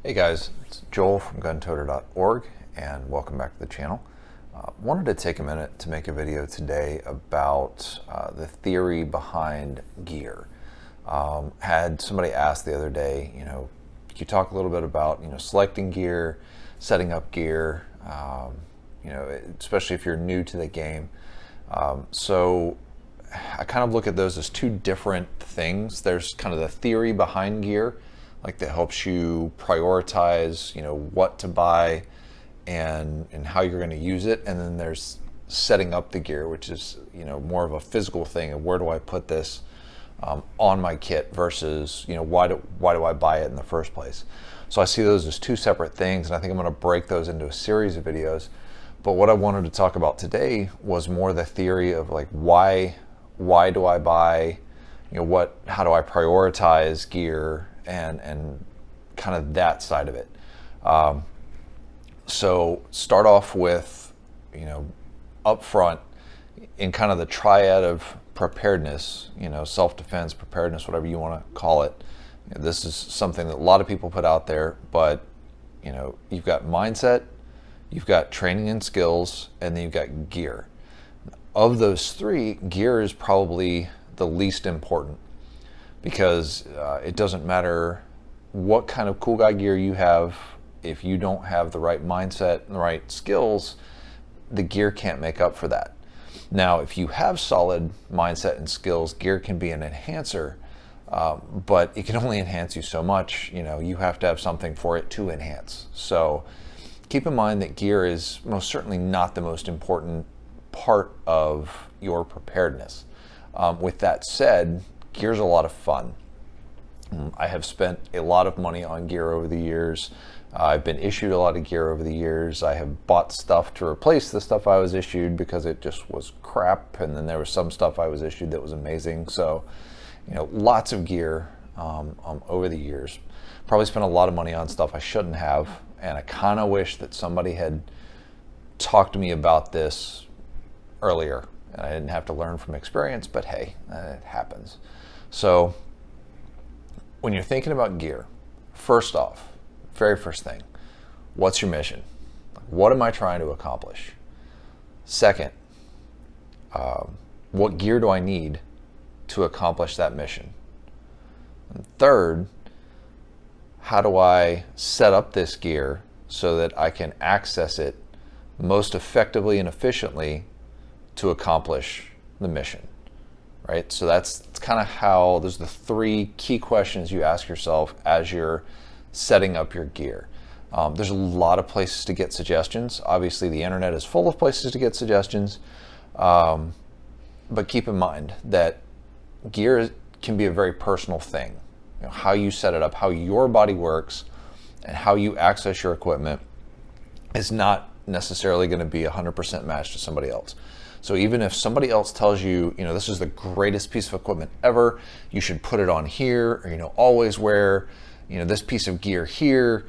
Hey guys, it's Joel from guntoter.org and welcome back to the channel. Wanted to take a minute to make a video today about the theory behind gear. Had somebody ask the other day, could you talk a little bit about, selecting gear, setting up gear, especially if you're new to the game. So I kind of look at those as two different things. There's kind of the theory behind gear, like that helps you prioritize, what to buy and how you're going to use it. And then there's setting up the gear, which is, more of a physical thing of where do I put this on my kit versus, why do I buy it in the first place? So I see those as two separate things, and I think I'm going to break those into a series of videos. But what I wanted to talk about today was more the theory of like why do I buy, how do I prioritize gear, and kind of that side of it. So start off with, up front in kind of the triad of preparedness, self-defense, preparedness, whatever you want to call it. This is something that a lot of people put out there, but you've got mindset, you've got training and skills, and then you've got gear. Of those three, gear is probably the least important, because it doesn't matter what kind of cool guy gear you have. If you don't have the right mindset and the right skills, the gear can't make up for that. Now, if you have solid mindset and skills, gear can be an enhancer, but it can only enhance you so much. You have to have something for it to enhance. So keep in mind that gear is most certainly not the most important part of your preparedness. With that said, gear's a lot of fun. I have spent a lot of money on gear over the years. I've been issued a lot of gear over the years. I have bought stuff to replace the stuff I was issued because it just was crap, and then there was some stuff I was issued that was amazing. So, lots of gear over the years. Probably spent a lot of money on stuff I shouldn't have, and I kind of wish that somebody had talked to me about this earlier, and I didn't have to learn from experience, but hey, it happens. So when you're thinking about gear, first off, very first thing, what's your mission? What am I trying to accomplish? Second, what gear do I need to accomplish that mission? And third, how do I set up this gear so that I can access it most effectively and efficiently to accomplish the mission, right? So that's kind of how, those are the three key questions you ask yourself as you're setting up your gear. There's a lot of places to get suggestions. Obviously, the internet is full of places to get suggestions, but keep in mind that gear can be a very personal thing. How you set it up, how your body works, and how you access your equipment is not necessarily going to be 100% matched to somebody else. So even if somebody else tells you, this is the greatest piece of equipment ever, you should put it on here, or, always wear, this piece of gear here,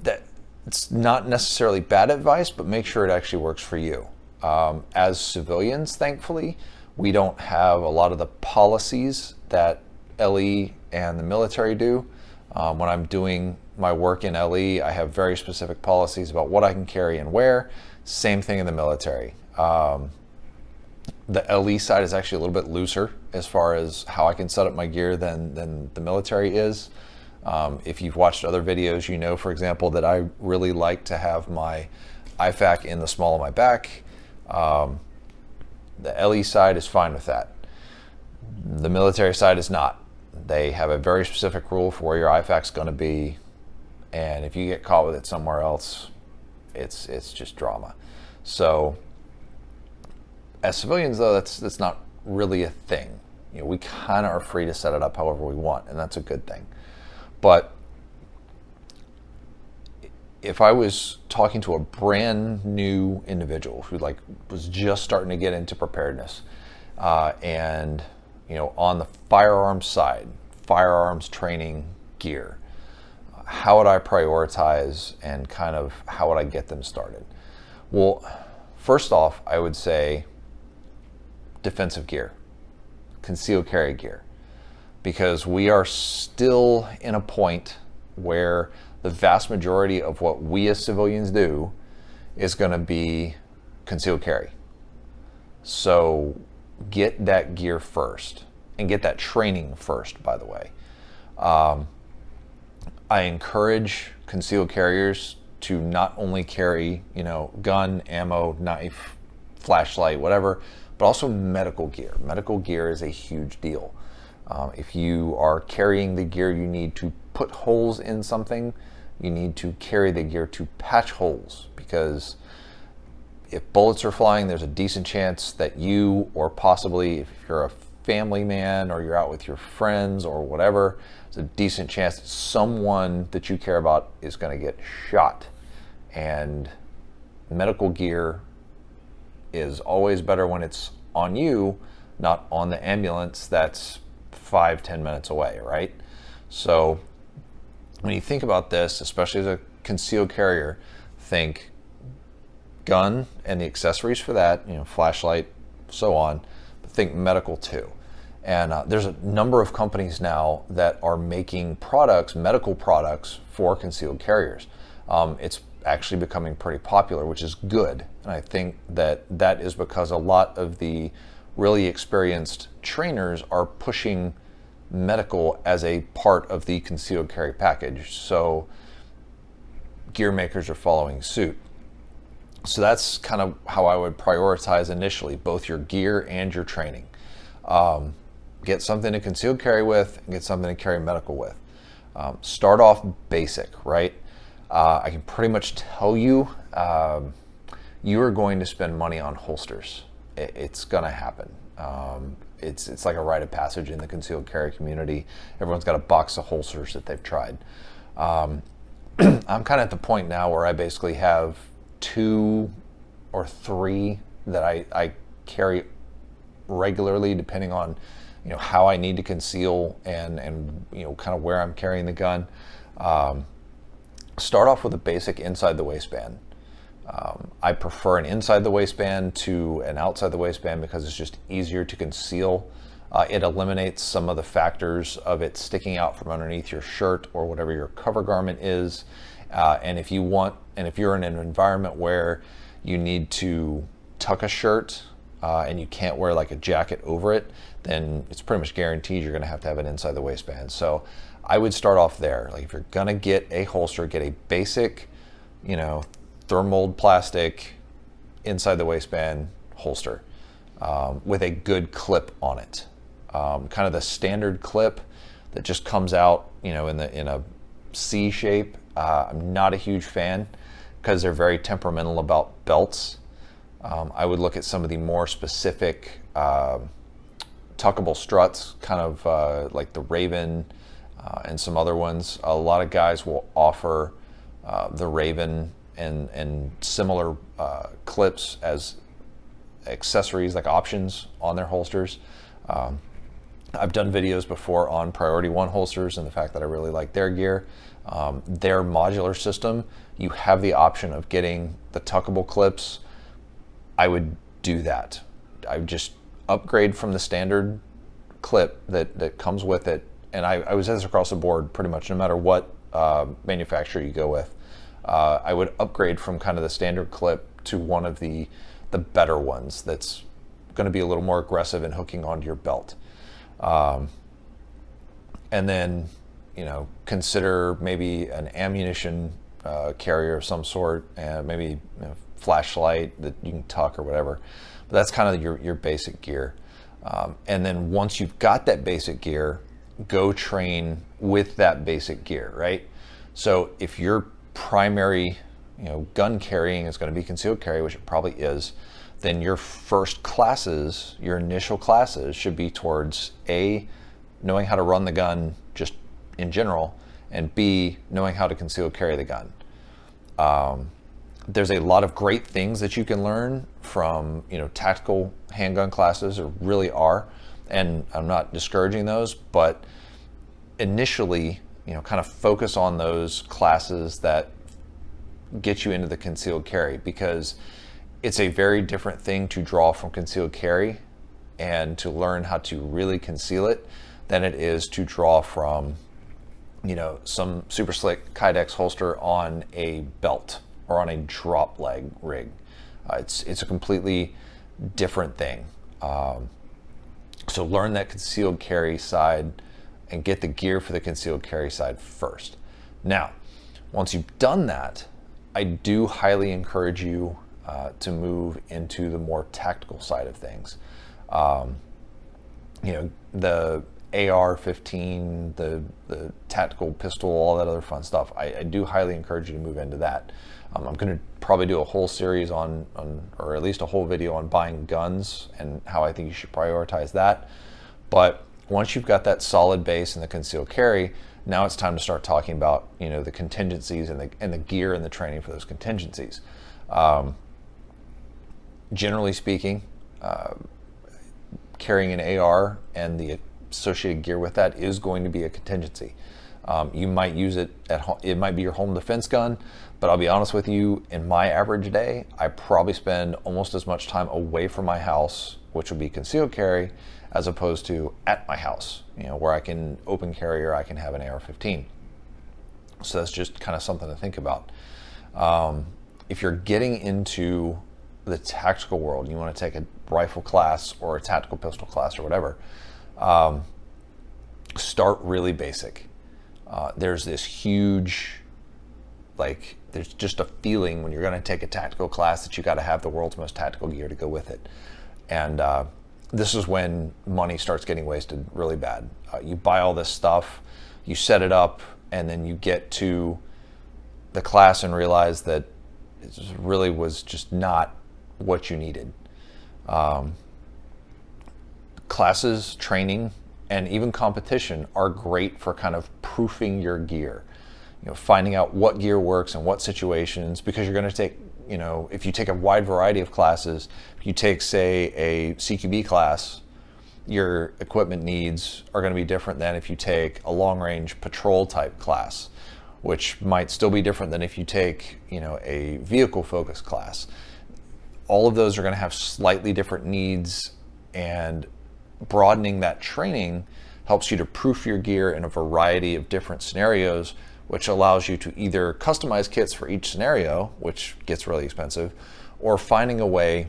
that it's not necessarily bad advice, but make sure it actually works for you. As civilians, thankfully, we don't have a lot of the policies that LE and the military do. When I'm doing my work in LE, I have very specific policies about what I can carry and where. Same thing in the military. The LE side is actually a little bit looser as far as how I can set up my gear than the military is. If you've watched other videos, for example, that I really like to have my IFAK in the small of my back. The LE side is fine with that. The military side is not. They have a very specific rule for where your IFAK's going to be, and if you get caught with it somewhere else, it's just drama. So as civilians, though, that's not really a thing. We kind of are free to set it up however we want, and that's a good thing. But if I was talking to a brand new individual who was just starting to get into preparedness, and on the firearms side, firearms training gear, how would I prioritize and kind of how would I get them started? Well, first off, I would say defensive gear, concealed carry gear, because we are still in a point where the vast majority of what we as civilians do is going to be concealed carry. So get that gear first, and get that training first, by the way. I encourage concealed carriers to not only carry, gun, ammo, knife, flashlight, whatever, but also medical gear. Medical gear is a huge deal. If you are carrying the gear you need to put holes in something, you need to carry the gear to patch holes, because if bullets are flying, there's a decent chance that you, or possibly if you're a family man or you're out with your friends or whatever, there's a decent chance that someone that you care about is going to get shot. And medical gear is always better when it's on you, not on the ambulance that's 5-10 minutes away, right? So when you think about this, especially as a concealed carrier, think gun and the accessories for that, flashlight, so on, but think medical too. And there's a number of companies now that are making products, medical products, for concealed carriers. It's actually becoming pretty popular, which is good. And I think that is because a lot of the really experienced trainers are pushing medical as a part of the concealed carry package. So gear makers are following suit. So that's kind of how I would prioritize initially, both your gear and your training. Get something to concealed carry with, and get something to carry medical with. Start off basic, right? I can pretty much tell you, you are going to spend money on holsters. It's going to happen. It's like a rite of passage in the concealed carry community. Everyone's got a box of holsters that they've tried. I'm kind of at the point now where I basically have 2 or 3 that I carry regularly, depending on how I need to conceal and kind of where I'm carrying the gun. Start off with a basic inside the waistband. I prefer an inside the waistband to an outside the waistband because it's just easier to conceal. It eliminates some of the factors of it sticking out from underneath your shirt or whatever your cover garment is. And if you're in an environment where you need to tuck a shirt and you can't wear like a jacket over it, then it's pretty much guaranteed you're going to have an inside the waistband. So I would start off there. Like if you're going to get a holster, get a basic, thermold plastic inside the waistband holster with a good clip on it. Kind of the standard clip that just comes out, in a C shape. I'm not a huge fan because they're very temperamental about belts. I would look at some of the more specific tuckable struts, kind of like the Raven and some other ones. A lot of guys will offer the Raven and similar clips as accessories, like options on their holsters. I've done videos before on Priority 1 holsters and the fact that I really like their gear. Their modular system, you have the option of getting the tuckable clips. I would do that. I would just upgrade from the standard clip that comes with it. And I would say this across the board pretty much, no matter what manufacturer you go with. I would upgrade from kind of the standard clip to one of the better ones that's going to be a little more aggressive in hooking onto your belt. And then, consider maybe an ammunition carrier of some sort, and maybe flashlight that you can tuck or whatever. But that's kind of your basic gear. And then once you've got that basic gear, go train with that basic gear, right? So if your primary, gun carrying is going to be concealed carry, which it probably is, then your first classes, your initial classes, should be towards A, knowing how to run the gun just in general, and B, knowing how to conceal carry the gun. There's a lot of great things that you can learn from, tactical handgun classes, or really are, and I'm not discouraging those, but initially, kind of focus on those classes that get you into the concealed carry, because it's a very different thing to draw from concealed carry and to learn how to really conceal it than it is to draw from some super slick Kydex holster on a belt or on a drop leg rig. It's a completely different thing. So learn that concealed carry side and get the gear for the concealed carry side first. Now, once you've done that, I do highly encourage you to move into the more tactical side of things. The AR-15, the tactical pistol, all that other fun stuff. I do highly encourage you to move into that. I'm going to probably do a whole series on, or at least a whole video on buying guns and how I think you should prioritize that. But once you've got that solid base in the concealed carry, now it's time to start talking about the contingencies and the gear and the training for those contingencies. Generally speaking, carrying an AR and the associated gear with that is going to be a contingency. You might use it at home. It might be your home defense gun, but I'll be honest with you, in my average day, I probably spend almost as much time away from my house, which would be concealed carry, as opposed to at my house, where I can open carry or I can have an AR-15. So that's just kind of something to think about. If you're getting into the tactical world, you want to take a rifle class or a tactical pistol class or whatever, start really basic. There's this huge, there's just a feeling when you're going to take a tactical class that you got to have the world's most tactical gear to go with it. And this is when money starts getting wasted really bad. You buy all this stuff, you set it up, and then you get to the class and realize that it really was just not what you needed. Classes, training, and even competition are great for kind of proofing your gear. Finding out what gear works in what situations, because you're going to take, if you take a wide variety of classes, if you take, say, a CQB class, your equipment needs are going to be different than if you take a long-range patrol type class, which might still be different than if you take, a vehicle-focused class. All of those are going to have slightly different needs, and broadening that training helps you to proof your gear in a variety of different scenarios, which allows you to either customize kits for each scenario, which gets really expensive, or finding a way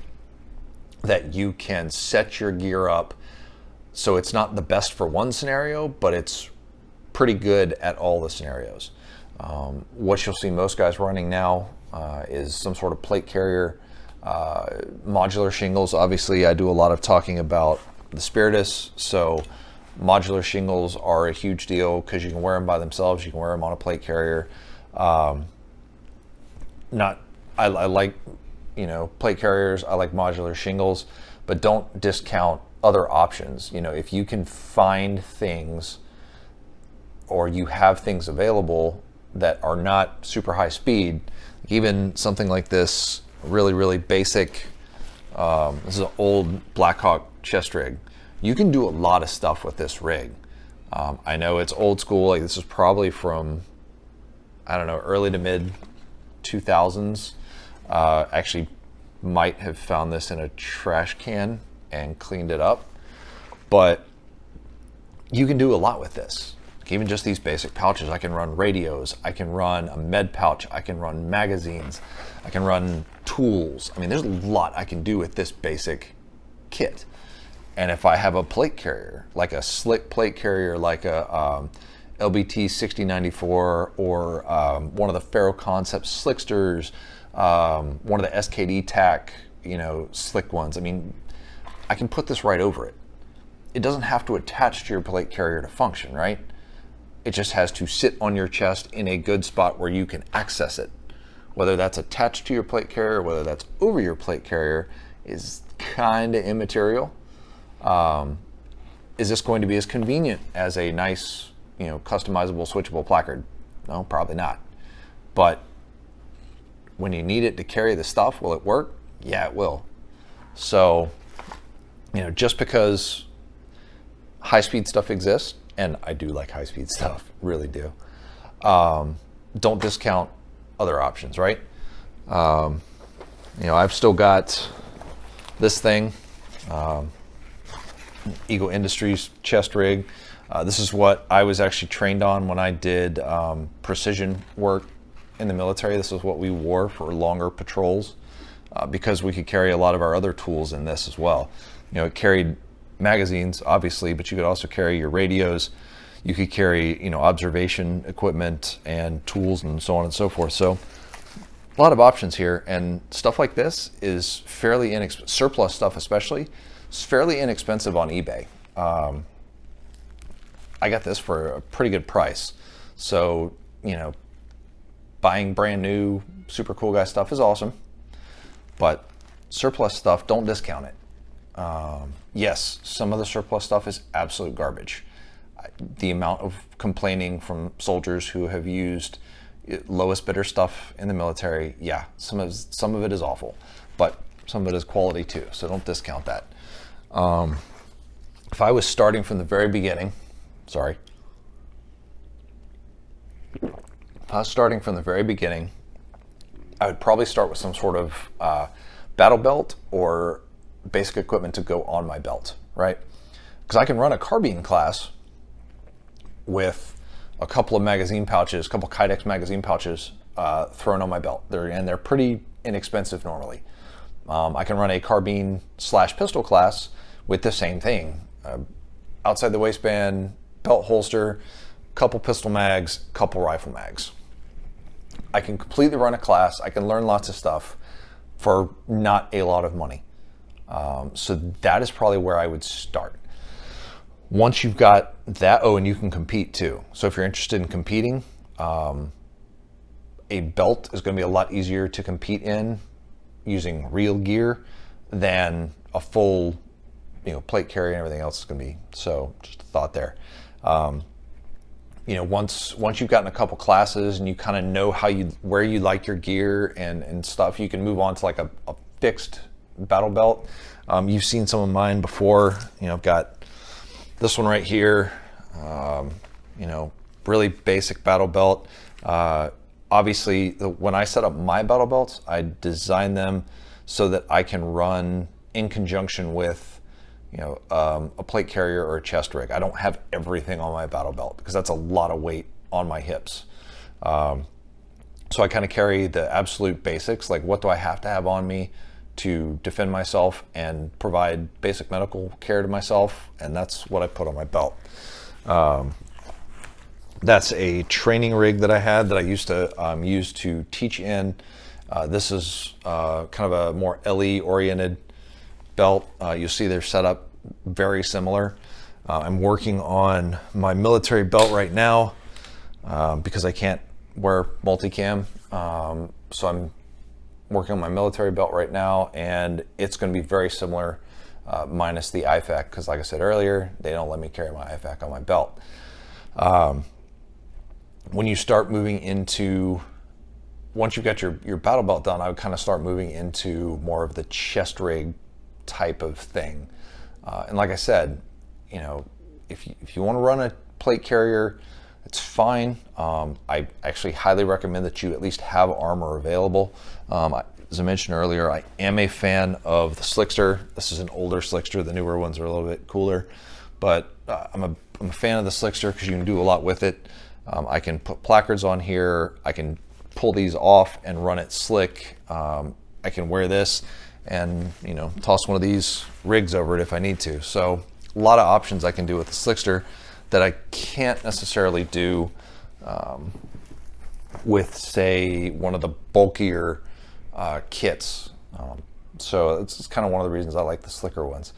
that you can set your gear up so it's not the best for one scenario, but it's pretty good at all the scenarios. What you'll see most guys running now is some sort of plate carrier, modular shingles. Obviously, I do a lot of talking about the Spiritus, so modular shingles are a huge deal because you can wear them by themselves, you can wear them on a plate carrier. I like plate carriers, I like modular shingles, but don't discount other options. If you can find things, or you have things available that are not super high speed, even something like this really basic, this is an old Blackhawk Chestrig. You can do a lot of stuff with this rig. I know it's old school, this is probably from, I don't know, early to mid 2000s. Actually might have found this in a trash can and cleaned it up, but you can do a lot with this. Even just these basic pouches. I can run radios, I can run a med pouch, I can run magazines, I can run tools. There's a lot I can do with this basic kit. And if I have a plate carrier, like a slick plate carrier, like a LBT 6094, or one of the Ferro Concept Slicksters, one of the SKD TAC, slick ones, I can put this right over it. It doesn't have to attach to your plate carrier to function, right? It just has to sit on your chest in a good spot where you can access it. Whether that's attached to your plate carrier, whether that's over your plate carrier, is kind of immaterial. Is this going to be as convenient as a nice, customizable, switchable placard? No, probably not. But when you need it to carry the stuff, will it work? Yeah, it will. So, just because high-speed stuff exists, and I do like high-speed stuff, really do, don't discount other options, right? I've still got this thing, Eagle Industries chest rig. This is what I was actually trained on when I did precision work in the military. This is what we wore for longer patrols because we could carry a lot of our other tools in this as well. You know, it carried magazines, obviously, but you could also carry your radios. You could carry, you know, observation equipment and tools and so on and so forth. So a lot of options here, and stuff like this is fairly inexpensive. Surplus stuff especially, it's fairly inexpensive on eBay. I got this for a pretty good price. So, you know, buying brand new, super cool guy stuff is awesome, but surplus stuff, don't discount it. Yes, some of the surplus stuff is absolute garbage. The amount of complaining from soldiers who have used lowest bidder stuff in the military, yeah, some of it is awful, but some of it is quality too, so don't discount that. If I was starting from the very beginning, if I was starting from the very beginning, I would probably start with some sort of battle belt or basic equipment to go on my belt, right? Because I can run a carbine class with a couple of magazine pouches, a couple of Kydex magazine pouches thrown on my belt. They're pretty inexpensive normally. I can run a carbine/pistol class with the same thing. Outside the waistband, belt holster, couple pistol mags, couple rifle mags. I can completely run a class. I can learn lots of stuff for not a lot of money. So that is probably where I would start. Once you've got that, and you can compete too. So if you're interested in competing, a belt is going to be a lot easier to compete in using real gear than a full, you know, plate carrier and everything else is going to be. So just a thought there. You know, once you've gotten a couple classes and you kind of know where you like your gear and stuff, you can move on to like a fixed battle belt. You've seen some of mine before. You know, I've got this one right here. You know, really basic battle belt. Obviously, when I set up my battle belts, I designed them so that I can run in conjunction with, you know, a plate carrier or a chest rig. I don't have everything on my battle belt because that's a lot of weight on my hips. So I kind of carry the absolute basics, like what do I have to have on me to defend myself and provide basic medical care to myself, and that's what I put on my belt. That's a training rig that I had that I used to use to teach in. This is kind of a more LE oriented belt. You'll see they're set up very similar. I'm working on my military belt right now because I can't wear multicam. So I'm working on my military belt right now, and it's going to be very similar minus the IFAK, because like I said earlier, they don't let me carry my IFAK on my belt. When you start moving into, once you've got your battle belt done, I would kind of start moving into more of the chest rig type of thing. And like I said, you know, if you want to run a plate carrier, it's fine. I actually highly recommend that you at least have armor available. As I mentioned earlier, I am a fan of the Slickster. This is an older Slickster. The newer ones are a little bit cooler, but I'm a fan of the Slickster because you can do a lot with it. I can put placards on here. I can pull these off and run it slick. I can wear this and, you know, toss one of these rigs over it if I need to. So a lot of options I can do with the Slickster that I can't necessarily do with, say, one of the bulkier kits. So it's kind of one of the reasons I like the slicker ones.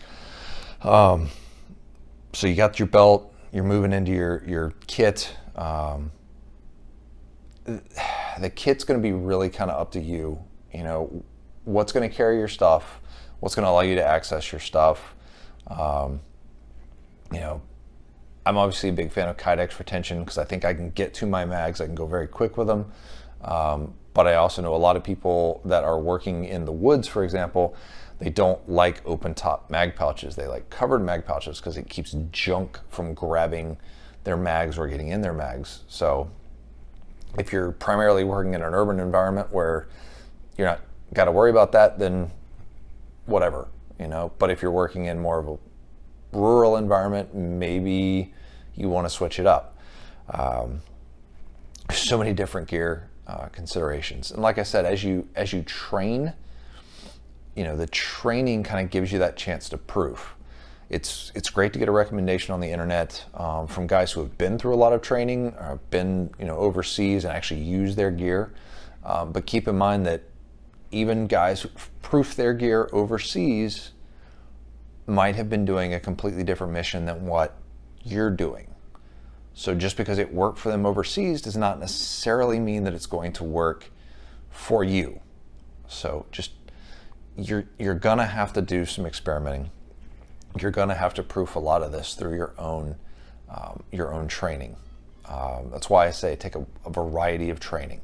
So you got your belt, you're moving into your kit. The kit's going to be really kind of up to you. You know, what's going to carry your stuff, what's going to allow you to access your stuff. You know, I'm obviously a big fan of Kydex retention because I think I can get to my mags. I can go very quick with them. But I also know a lot of people that are working in the woods, for example, they don't like open top mag pouches. They like covered mag pouches because it keeps junk from grabbing their mags or getting in their mags. So if you're primarily working in an urban environment where you're not got to worry about that, then whatever, you know. But if you're working in more of a rural environment, maybe you want to switch it up. So many different gear considerations. And like I said, as you train, the training kind of gives you that chance to prove. It's great to get a recommendation on the internet from guys who have been through a lot of training, or been overseas and actually use their gear. But keep in mind that even guys who proof their gear overseas might have been doing a completely different mission than what you're doing. So just because it worked for them overseas does not necessarily mean that it's going to work for you. So just you're gonna have to do some experimenting. You're gonna have to proof a lot of this through your own training. That's why I say take a variety of training.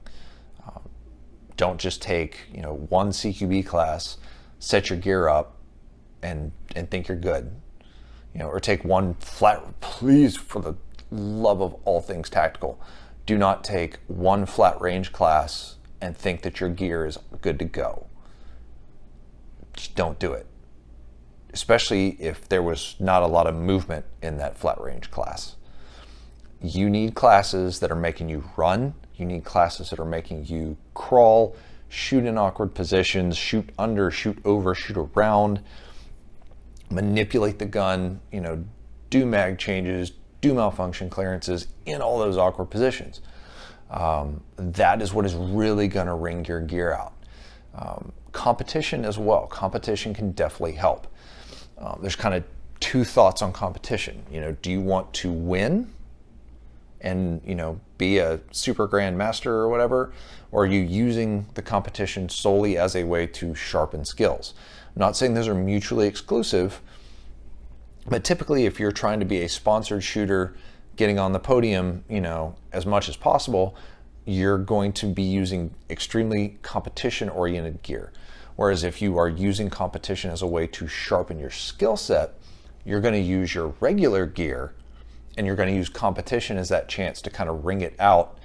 Don't just take one CQB class, set your gear up, and think you're good. Or take one flat. Please, for the love of all things tactical, do not take one flat range class and think that your gear is good to go. Just don't do it. Especially if there was not a lot of movement in that flat range class. You need classes that are making you run. You need classes that are making you crawl, shoot in awkward positions, shoot under, shoot over, shoot around, manipulate the gun, do mag changes, do malfunction clearances in all those awkward positions. That is what is really going to wring your gear out. Competition as well. Competition can definitely help. There's kind of two thoughts on competition. Do you want to win and be a super grand master or whatever, or are you using the competition solely as a way to sharpen skills? I'm not saying those are mutually exclusive, but typically if you're trying to be a sponsored shooter, getting on the podium as much as possible, you're going to be using extremely competition oriented gear. Whereas if you are using competition as a way to sharpen your skill set, you're going to use your regular gear and you're going to use competition as that chance to kind of wring it out,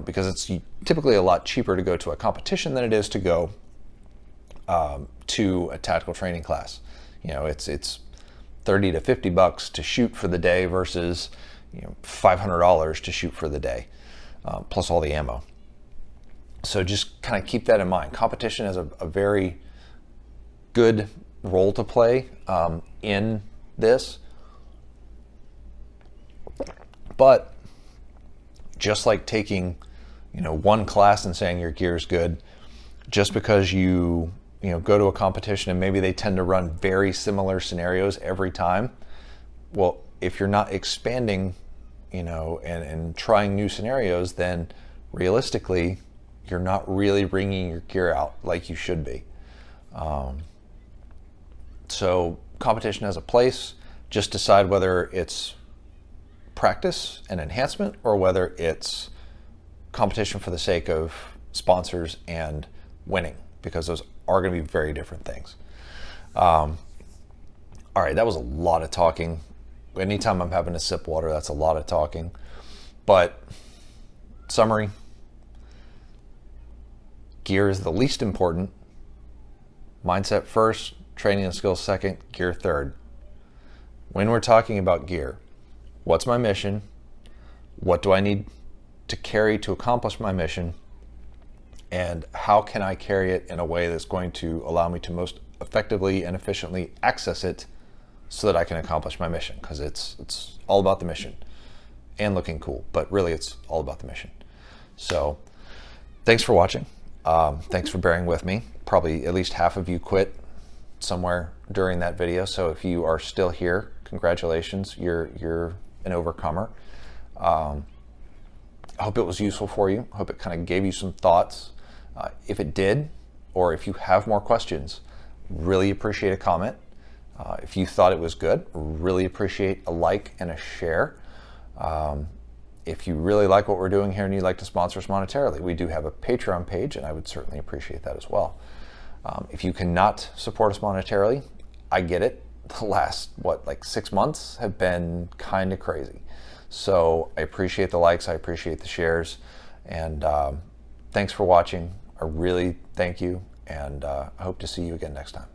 because it's typically a lot cheaper to go to a competition than it is to go to a tactical training class. It's $30 to $50 to shoot for the day versus $500 to shoot for the day, plus all the ammo. So just kind of keep that in mind. Competition has a very good role to play in this. But just like taking, one class and saying your gear is good, just because you go to a competition and maybe they tend to run very similar scenarios every time. Well, if you're not expanding, and trying new scenarios, then realistically, you're not really wringing your gear out like you should be. So competition has a place. Just decide whether it's practice and enhancement or whether it's competition for the sake of sponsors and winning, because those are going to be very different things. All right, that was a lot of talking. Anytime I'm having a sip water, that's a lot of talking. But summary, gear is the least important. Mindset first, training and skills second, gear third. When we're talking about gear, what's my mission? What do I need to carry to accomplish my mission? And how can I carry it in a way that's going to allow me to most effectively and efficiently access it so that I can accomplish my mission? Because it's all about the mission and looking cool, but really it's all about the mission. So thanks for watching. Thanks for bearing with me. Probably at least half of you quit somewhere during that video. So if you are still here, congratulations, you're an overcomer. I hope it was useful for you. I hope it kind of gave you some thoughts. If it did, or if you have more questions, really appreciate a comment. If you thought it was good, really appreciate a like and a share. If you really like what we're doing here and you'd like to sponsor us monetarily, we do have a Patreon page, and I would certainly appreciate that as well. If you cannot support us monetarily, I get it. The last, 6 months have been kind of crazy. So I appreciate the likes, I appreciate the shares, and thanks for watching. I really thank you, and I hope to see you again next time.